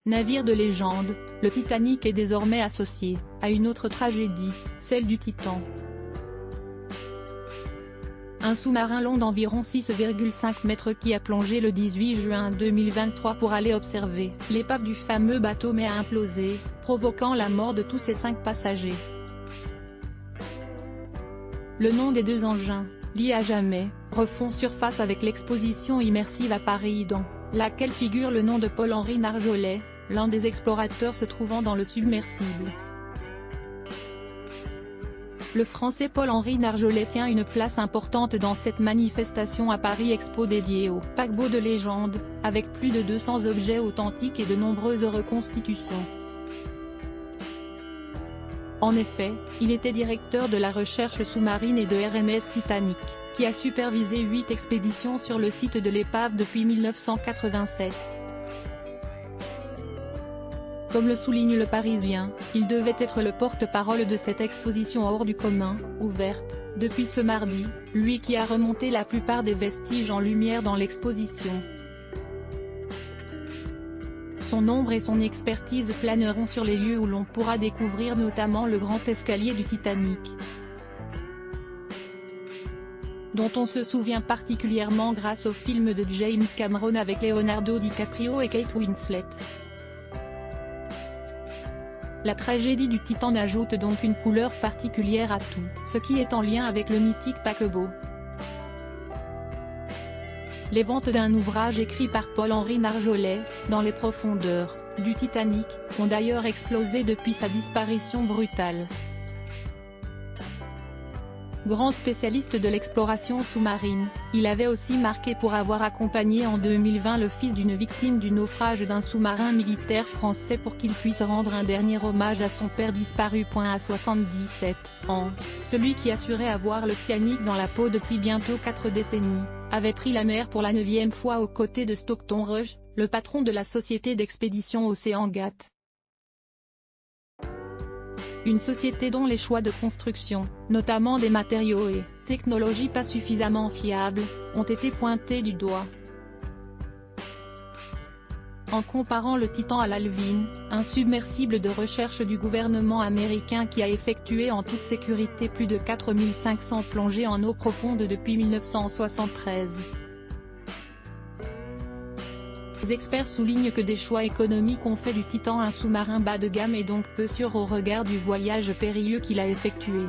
Navire de légende, le Titanic est désormais associé à une autre tragédie, celle du Titan. Un sous-marin long d'environ 6,5 mètres qui a plongé le 18 juin 2023 pour aller observer l'épave du fameux bateau mais a implosé, provoquant la mort de tous ses 5 passagers. Le nom des 2 engins, liés à jamais, refont surface avec l'exposition immersive à Paris dans laquelle figure le nom de Paul-Henri Narjolet, l'un des explorateurs se trouvant dans le submersible. Le Français Paul-Henri Narjolet tient une place importante dans cette manifestation à Paris Expo dédiée au paquebot de légende, avec plus de 200 objets authentiques et de nombreuses reconstitutions. En effet, il était directeur de la recherche sous-marine et de RMS Titanic, qui a supervisé 8 expéditions sur le site de l'épave depuis 1987. Comme le souligne Le Parisien, il devait être le porte-parole de cette exposition hors du commun, ouverte, depuis ce mardi, lui qui a remonté la plupart des vestiges en lumière dans l'exposition. Son ombre et son expertise planeront sur les lieux où l'on pourra découvrir notamment le grand escalier du Titanic, dont on se souvient particulièrement grâce au film de James Cameron avec Leonardo DiCaprio et Kate Winslet. La tragédie du Titan ajoute donc une couleur particulière à tout ce qui est en lien avec le mythique paquebot. Les ventes d'un ouvrage écrit par Paul-Henri Narjolet, Dans les profondeurs du Titanic, ont d'ailleurs explosé depuis sa disparition brutale. Grand spécialiste de l'exploration sous-marine, il avait aussi marqué pour avoir accompagné en 2020 le fils d'une victime du naufrage d'un sous-marin militaire français pour qu'il puisse rendre un dernier hommage à son père disparu. À 77 ans, celui qui assurait avoir le Titanic dans la peau depuis bientôt 4 décennies, avait pris la mer pour la 9e fois aux côtés de Stockton Rush, le patron de la société d'expédition OceanGate. Une société dont les choix de construction, notamment des matériaux et technologies pas suffisamment fiables, ont été pointés du doigt. En comparant le Titan à l'Alvin, un submersible de recherche du gouvernement américain qui a effectué en toute sécurité plus de 4500 plongées en eau profonde depuis 1973. Les experts soulignent que des choix économiques ont fait du Titan un sous-marin bas de gamme et donc peu sûr au regard du voyage périlleux qu'il a effectué.